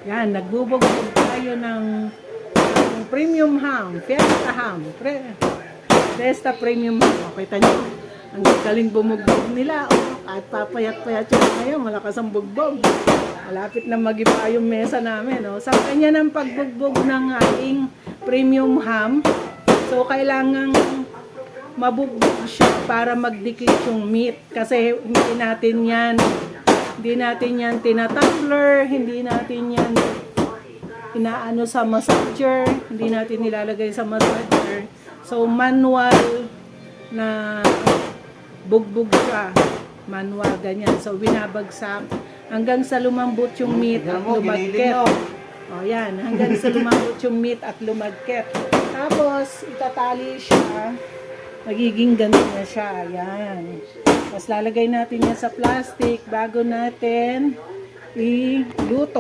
Yan, nagbubugbog tayo ng premium ham, Fiesta ham, Fiesta premium ham. O, kita nyo, ang galing bumugbog nila. O, kahit papayat-payat yun ngayon, malakas ang bugbog. Malapit na mag-iba yung mesa namin. O. Sa kanya ng pagbugbog ng ating premium ham, so kailangan mabugbog siya para magdikit yung meat. Kasi hindi natin yan tinatumbler, hindi natin yan inaano sa massager, hindi natin nilalagay sa massager. So manual na bugbog siya, manual ganyan. So binabagsak hanggang sa lumambot yung meat at lumagket. O yan, hanggang sa lumambot yung meat at lumagket. Tapos itatali siya, magiging ganito na siya. Ayan. Tapos lalagay natin yan sa plastic bago natin iluto.